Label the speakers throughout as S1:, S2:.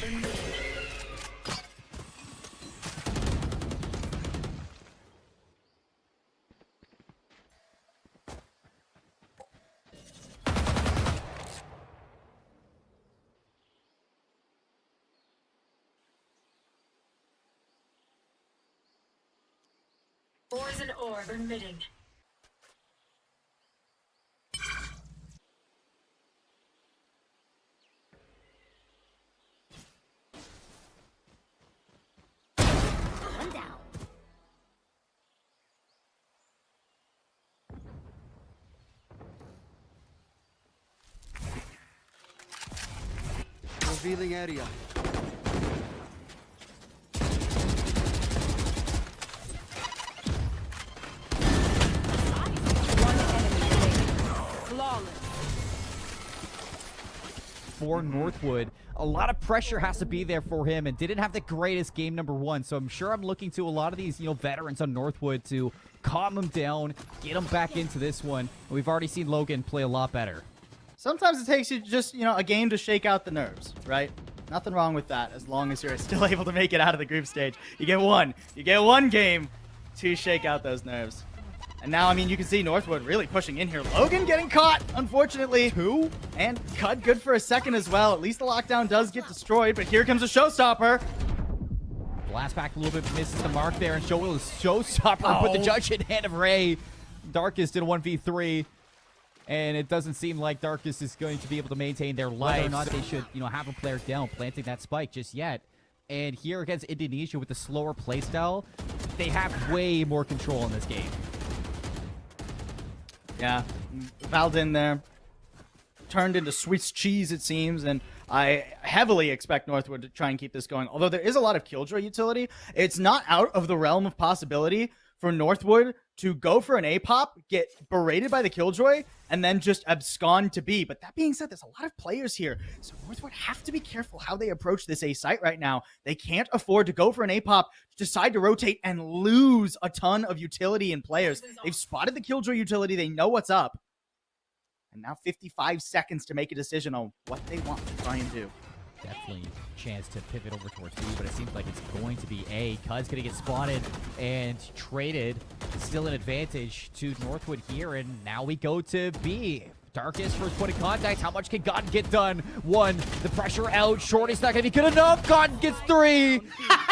S1: remaining. Poison orb emitting. One down.
S2: Revealing area.
S3: For Northwood, a lot of pressure has to be there for him, and didn't have the greatest game number one. So I'm sure I'm looking to a lot of these, veterans on Northwood to calm him down, get him back into this one. And we've already seen Logan play a lot better.
S4: Sometimes it takes you just, a game to shake out the nerves, right? Nothing wrong with that as long as you're still able to make it out of the group stage. You get one game to shake out those nerves. And now, you can see Northwood really pushing in here. Logan getting caught, unfortunately.
S3: Two?
S4: And cut good for a second as well. At least the lockdown does get destroyed, but here comes a showstopper.
S3: Blast back a little bit, misses the mark there, and showstopper put the judge in hand of Ray. Darkest in a 1v3. And it doesn't seem like Darkest is going to be able to maintain their life. Whether or not they should, have a player down, planting that spike just yet. And here against Indonesia with the slower playstyle, they have way more control in this game.
S4: Yeah, Valdin there turned into Swiss cheese, it seems, and I heavily expect Northwood to try and keep this going. Although there is a lot of Killjoy utility, it's not out of the realm of possibility for Northwood to go for an A-pop, get berated by the Killjoy, and then just abscond to B. But that being said, there's a lot of players here, so Northwood have to be careful how they approach this A site right now. They can't afford to go for an A-pop, decide to rotate, and lose a ton of utility in players. They've spotted the Killjoy utility. They know what's up. And now 55 seconds to make a decision on what they want to try and do.
S3: Definitely a chance to pivot over towards B, but it seems like it's going to be A. Cud's going to get spotted and traded. Still an advantage to Northwood here, and now we go to B. Darkest first point of contact. How much can Godden get done? One, the pressure out. Shorty's not going to be good enough. Godden gets three.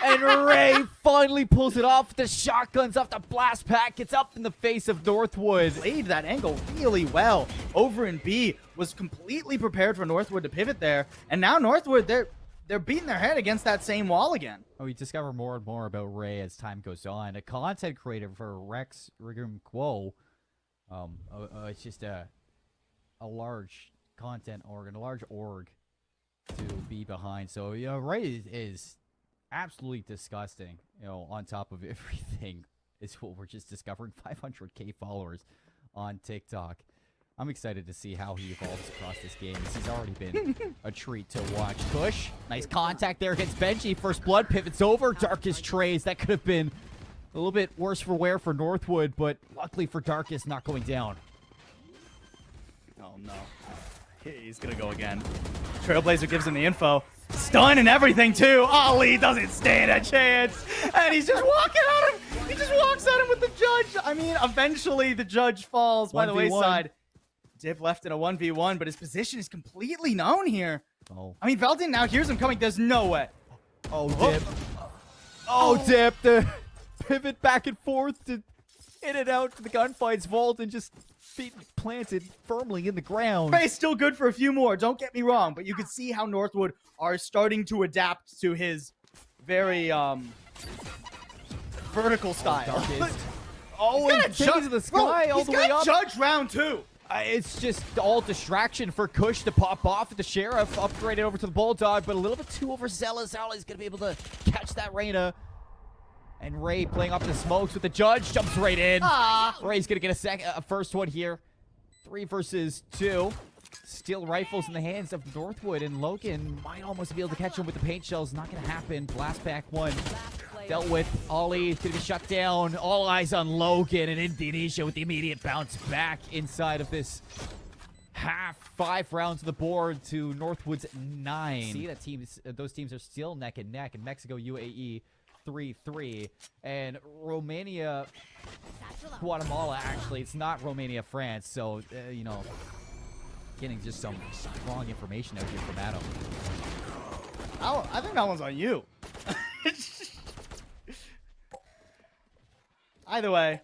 S3: And Ray finally pulls it off. The shotguns off the blast pack. Gets up in the face of Northwood.
S4: Played that angle really well. Over in B was completely prepared for Northwood to pivot there. And now Northwood, they're beating their head against that same wall again.
S3: Oh, we discover more and more about Ray as time goes on. A content creator for Rex Rigum Quo. It's just a large content org and a large org to be behind. So, Ray is absolutely disgusting, on top of everything is what we're just discovering. 500k followers on TikTok. I'm excited to see how he evolves across this game. He's already been a treat to watch. Push. Nice contact there against Benji. First blood pivots over. Darkest trades. That could have been a little bit worse for wear for Northwood, but luckily for Darkest, not going down.
S4: Oh, no. He's going to go again. Trailblazer gives him the info. Stun and everything, too. Ollie doesn't stand a chance. And he's just walking at him. He just walks at him with the judge. Eventually the judge falls by the wayside. Dip left in a 1v1, but his position is completely known here.
S3: Oh.
S4: Valdin now hears him coming. There's no way.
S3: Oh, Dip. Oh, Dip. The pivot back and forth to in and out to the gunfights. Vault and just feet planted firmly in the ground.
S4: Ray's still good for a few more, don't get me wrong, but you can see how Northwood are starting to adapt to his very vertical style.
S3: Oh, and judge to the sky all the way up.
S4: Judge round two.
S3: It's just all distraction for Kush to pop off at the Sheriff, upgraded over to the Bulldog, but a little bit too overzealous. Ollie's going to be able to catch that Reyna. And Ray playing off the smokes with the judge, jumps right in. Ray's going to get a first one here. 3 versus 2. Steel rifles in the hands of Northwood, and Logan might almost be able to catch him with the paint shells. Not going to happen. Blast back 1. Dealt with. Ollie is going to be shut down. All eyes on Logan, and Indonesia with the immediate bounce back inside of this half. 5 rounds to the board to Northwood's 9. See that those teams are still neck and neck. And Mexico, UAE, 3-3. And Romania, Guatemala, actually. It's not Romania, France. So, you know, getting just some wrong information out here from Adam.
S4: I think that one's on you. Either way,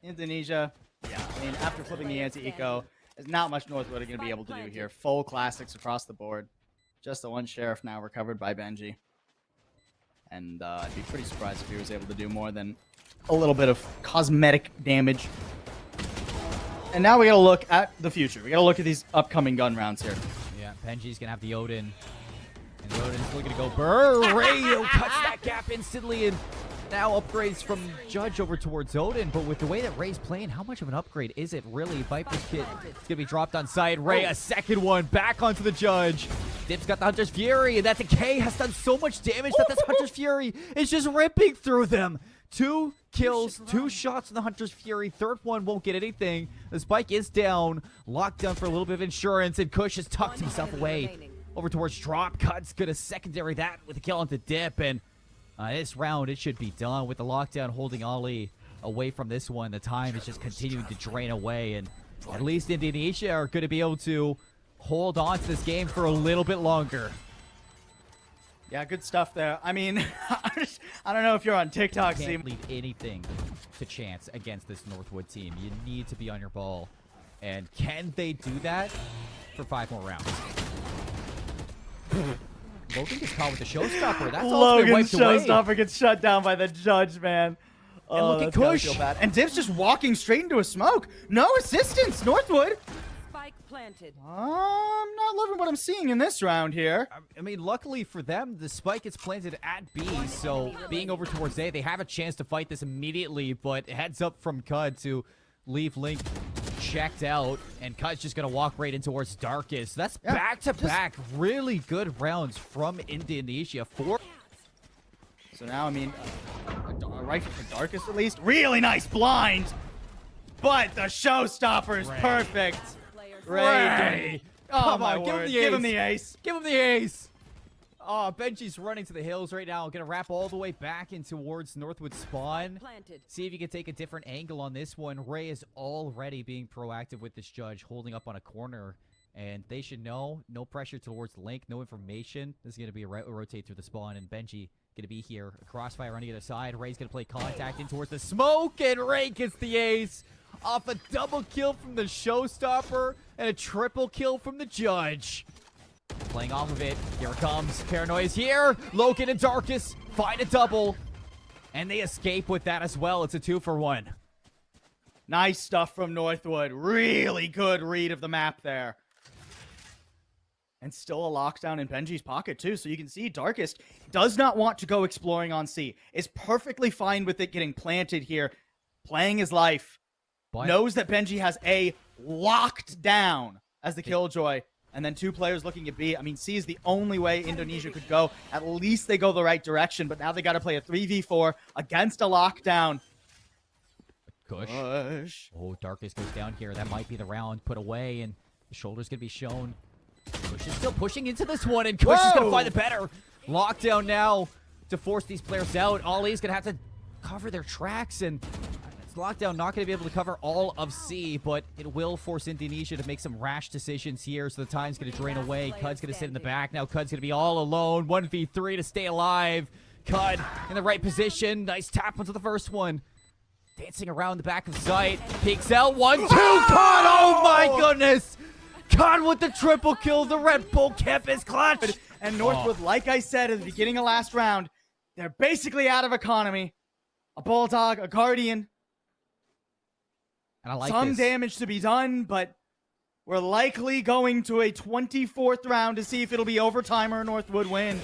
S4: Indonesia, yeah, I mean, after flipping the anti-eco, there's not much Northwood are going to be able to do here. Full classics across the board. Just the one sheriff now recovered by Benji. And I'd be pretty surprised if he was able to do more than a little bit of cosmetic damage. And now we got to look at the future. We got to look at these upcoming gun rounds here.
S3: Yeah, Benji's going to have the Odin. And the Odin's looking to go burr. Ray cuts that gap instantly and now upgrades from Judge over towards Odin. But with the way that Ray's playing, how much of an upgrade is it really? Viper's Kit is going to be dropped on side. Ray, a second one, back onto the Judge. Dip's got the Hunter's Fury, and that decay has done so much damage that this Hunter's Fury is just ripping through them. 2 kills, 2 shots on the Hunter's Fury. Third one won't get anything. The spike is down. Locked down for a little bit of insurance, and Kush has tucked himself away over towards Drop. Cut's gonna secondary that with a kill onto Dip, and this round, it should be done with the lockdown holding Ali away from this one. The time is just continuing to drain away, and at least Indonesia are going to be able to hold on to this game for a little bit longer.
S4: Yeah, good stuff there. I mean, I don't know if you're on TikTok.
S3: You can't leave anything to chance against this Northwood team. You need to be on your ball. And can they do that for 5 more rounds? Logan gets caught with the showstopper. That's all been wiped away.
S4: Logan's showstopper gets shut down by the Judge, man.
S3: And look at Kush.
S4: And Dip's just walking straight into a smoke. No assistance, Northwood.
S2: Spike planted.
S4: I'm not loving what I'm seeing in this round here.
S3: I mean, luckily for them, the spike is planted at B, so being over towards A, they have a chance to fight this immediately, but heads up from Cud to leave Link checked out, and Cud's just going to walk right in towards Darkest. That's back-to-back really good rounds from Indonesia. 4.
S4: So now, I mean, a rifle for Darkest at least. Really nice blind, but the showstopper is perfect. Ray. Oh, my word. Give him the ace.
S3: Give him the ace. Oh, Benji's running to the hills right now. Gonna wrap all the way back in towards Northwood spawn. See if you can take a different angle on this one. Ray is already being proactive with this Judge, holding up on a corner. And they should know, no pressure towards Link, no information. This is gonna be a rotate through the spawn, and Benji gonna be here. A crossfire on the other side. Ray's gonna play contact in towards the smoke, and Ray gets the ace. Off a double kill from the showstopper, and a triple kill from the Judge. Playing off of it. Here it comes. Paranoia's here. Logan and Darkest find a double. And they escape with that as well. It's a 2-for-1.
S4: Nice stuff from Northwood. Really good read of the map there. And still a lockdown in Benji's pocket, too. So you can see Darkest does not want to go exploring on C. Is perfectly fine with it getting planted here. Playing his life. Knows that Benji has A locked down as the Killjoy. And then 2 players looking at B. I mean, C is the only way Indonesia could go. At least they go the right direction. But now they got to play a 3v4 against a lockdown.
S3: Kush. Oh, Darkest goes down here. That might be the round put away. And the shoulder's going to be shown. Kush is still pushing into this one. And Kush is going to find the better. Lockdown now to force these players out. Ollie's going to have to cover their tracks. And Lockdown not going to be able to cover all of C, but it will force Indonesia to make some rash decisions here, so the time's going to drain away. Cud's going to sit in the back. Now Cud's going to be all alone. 1v3 to stay alive. Cud in the right position. Nice tap onto the first one. Dancing around the back of sight. Peeks out. 1-2. Cud! Oh my goodness! Cud with the triple kill. The Red Bull kept his clutch.
S4: And Northwood, like I said at the beginning of last round, they're basically out of economy. A Bulldog, a Guardian.
S3: And I like
S4: some
S3: this.
S4: damage to be done, but we're likely going to a 24th round to see if it'll be overtime or Northwood win.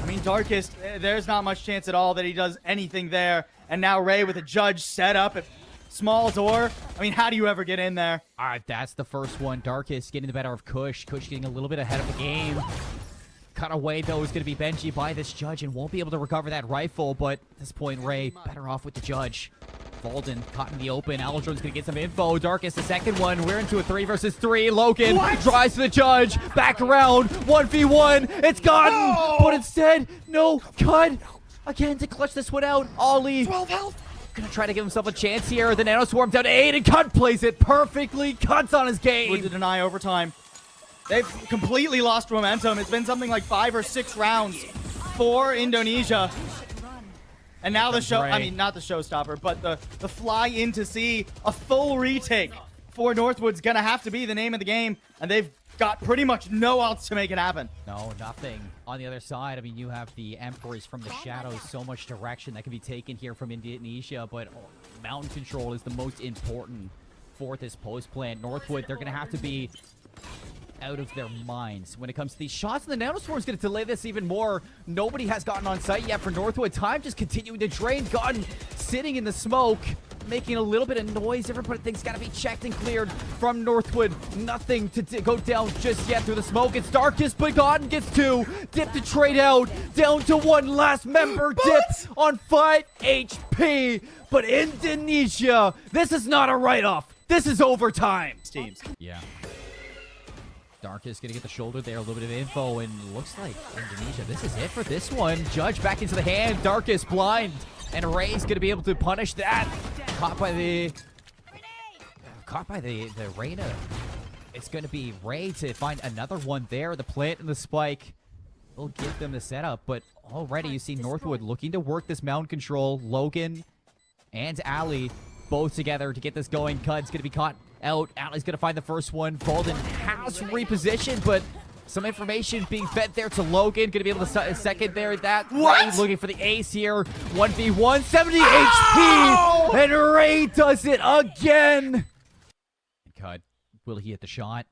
S4: I mean, Darkest, there's not much chance at all that he does anything there. And now Ray with a Judge set up at small door. I mean, how do you ever get in there?
S3: All right, that's the first one. Darkest getting the better of Kush. Kush getting a little bit ahead of the game. Cut away, though, is going to be Benji by this Judge and won't be able to recover that rifle. But at this point, Ray better off with the Judge. Valden caught in the open. Aldron's gonna get some info. Darkest, the second one. We're into a 3 versus 3. Logan drives to the judge. Back around. 1v1. It's gotten. But instead, no. Cut. Again to clutch this one out. Ollie. 12 health. Gonna try to give himself a chance here. The Nano Swarm down to 8, and Cut plays it perfectly. Cut's on his game.
S4: Would to deny overtime. They've completely lost momentum. It's been something like 5 or 6 rounds for Indonesia. And now the show, I mean, not the showstopper, but the fly in to see a full retake for Northwood's gonna have to be the name of the game. And they've got pretty much no outs to make it happen.
S3: No, nothing. On the other side, I mean, you have the Emperors from the shadows. So much direction that can be taken here from Indonesia, but mountain control is the most important for this post plan. Northwood, they're going to have to be out of their minds when it comes to these shots, and the Nanoswarm is going to delay this even more. Nobody has gotten on site yet for Northwood. Time just continuing to drain. Gunn sitting in the smoke, making a little bit of noise. Everybody thinks got to be checked and cleared from Northwood. Nothing to go down just yet through the smoke. It's Darkest, but Godden gets 2. Dip to trade out. Down to 1 last member. Dip on 5 HP. But Indonesia, this is not a write-off. This is overtime.
S4: Teams.
S3: Yeah. Darkest gonna get the shoulder there, a little bit of info, and looks like Indonesia, this is it for this one. Judge back into the hand, Darkest blind, and Ray's gonna be able to punish that. Caught by the Reyna. It's gonna be Ray to find another one there. The plant and the spike will give them the setup, but already you see Northwood looking to work this mound control. Logan and Ali both together to get this going. Cud's gonna be caught out. Ali's gonna find the first one. Valden has repositioned, but some information being fed there to Logan. Gonna be able to second there. That Ray looking for the ace here. 1v1, 70 HP, and Ray does it again. Cud, will he hit the shot?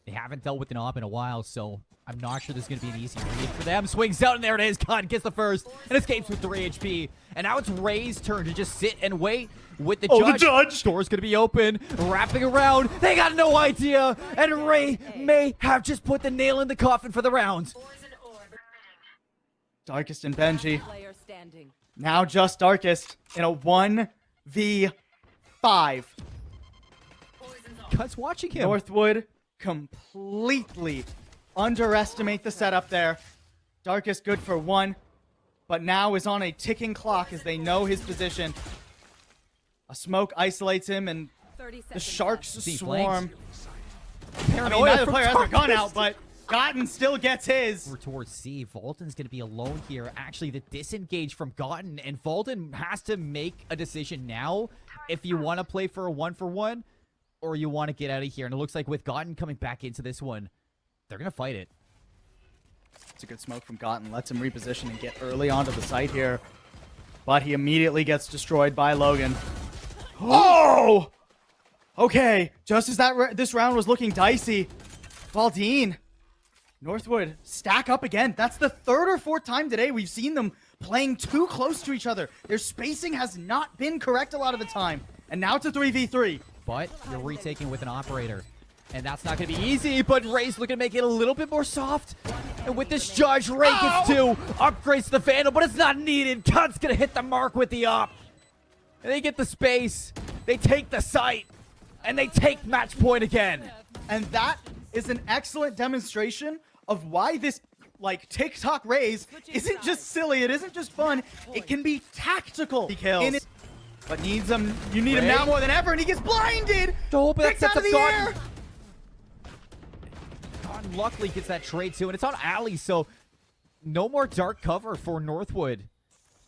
S3: They haven't dealt with an op in a while, so I'm not sure this is going to be an easy read for them. Swings out, and there it is. Cud gets the first and escapes with 3 HP. And now it's Ray's turn to just sit and wait with the judge.
S4: The judge!
S3: Door's going to be open, wrapping around. They got no idea, and Ray may have just put the nail in the coffin for the round.
S4: Darkest and Benji. Now just Darkest in a 1v5.
S3: Cud's watching him.
S4: Northwood completely underestimate the setup there. Darkest good for 1, but now is on a ticking clock as they know his position. A smoke isolates him, and the Sharks swarm. I mean, neither player has their gun out, but Gotten still gets his.
S3: Over towards C. Valden's going to be alone here. Actually, the disengage from Gotten, and Valden has to make a decision now if you want to play for a 1-for-1 or you want to get out of here. And it looks like with Gotten coming back into this one, they're going to fight it.
S4: It's a good smoke from Gotten. Lets him reposition and get early onto the site here. But he immediately gets destroyed by Logan. Oh! Okay, just as this round was looking dicey, Valdine, Northwood stack up again. That's the 3rd or 4th time today we've seen them playing too close to each other. Their spacing has not been correct a lot of the time. And now it's a 3v3.
S3: But you're retaking with an operator. And that's not going to be easy, but Ray's looking to make it a little bit more soft. And with this judge, Ray gets 2, upgrades to the Vandal, but it's not needed. Cut's going to hit the mark with the op. And they get the space. They take the site. And they take match point again.
S4: And that is an excellent demonstration of why this, like, TikTok Rays isn't just silly. It isn't just fun. It can be tactical. He kills. But needs him. You need him now more than ever, and he gets blinded.
S3: Oh, but
S4: Kicked out of the air.
S3: Gotten luckily gets that trade too, and it's on Ali, so no more dark cover for Northwood.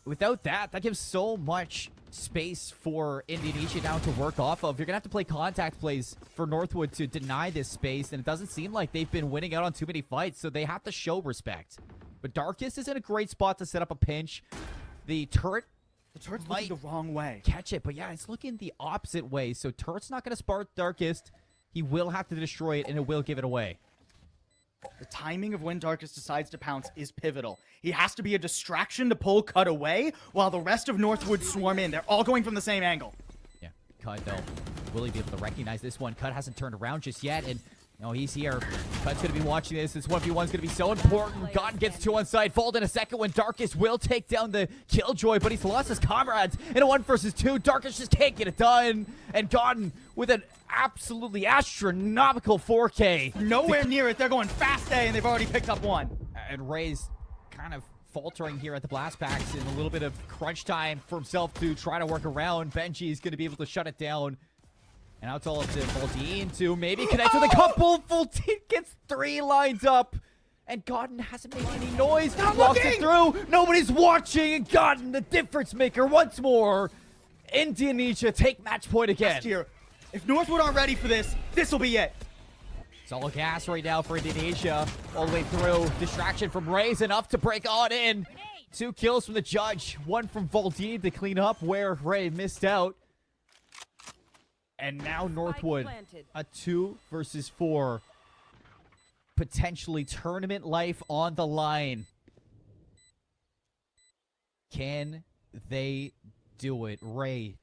S3: Without that, that gives so much space for Indonesia now to work off of. You're going to have to play contact plays for Northwood to deny this space, and it doesn't seem like they've been winning out on too many fights, so they have to show respect. But Darkest is in a great spot to set up a pinch. The turret's
S4: looking the wrong way.
S3: Catch it, but yeah, it's looking the opposite way, so turret's not going to spark Darkest. He will have to destroy it, and it will give it away.
S4: The timing of when Darkest decides to pounce is pivotal. He has to be a distraction to pull Cut away while the rest of Northwood swarm in. They're all going from the same angle.
S3: Yeah, Cut, though, will he be able to recognize this one? Cut hasn't turned around just yet, and No, he's here. Cut's going to be watching this. This 1v1's going to be so important. God gets 2 on side. Fold in a second when Darkus will take down the Killjoy, but he's lost his comrades in a 1 versus 2. Darkus just can't get it done. And Godden with an absolutely astronomical 4K.
S4: Nowhere near it. They're going fast A, and they've already picked up 1.
S3: And Ray's kind of faltering here at the blast packs in a little bit of crunch time for himself to try to work around. Benji's going to be able to shut it down. And out all up to Voltine to maybe connect with a couple. Voltine gets 3 lines up. And Godden hasn't made any noise. Walks it through. Nobody's watching. And Godden, the difference maker once more. Indonesia take match point again.
S4: Here. If Northwood aren't ready for this, this will be it.
S3: It's all gas right now for Indonesia. All the way through. Distraction from Ray's enough to break on in. 2 kills from the judge. 1 from Voltine to clean up where Ray missed out. And now Northwood, a 2 versus 4. Potentially tournament life on the line. Can they do it? Ray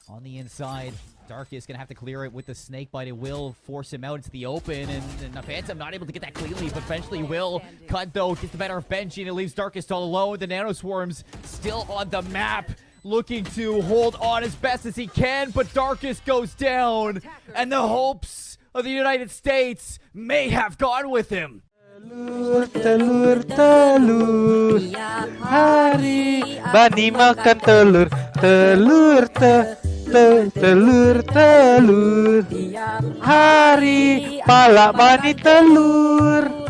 S3: on the inside. Darkus gonna have to clear it with the snake bite. It will force him out into the open, and the Phantom not able to get that cleanly, but eventually will. Cut though, gets the better of Benji, and it leaves Darkus all alone. The Nanoswarms still on the map, looking to hold on as best as he can, but Darkus goes down, and the hopes of the United States may have gone with him.
S2: Telur, telur, telur, hari Bani makan telur, telur, telur, telur, hari Pala Bani telur.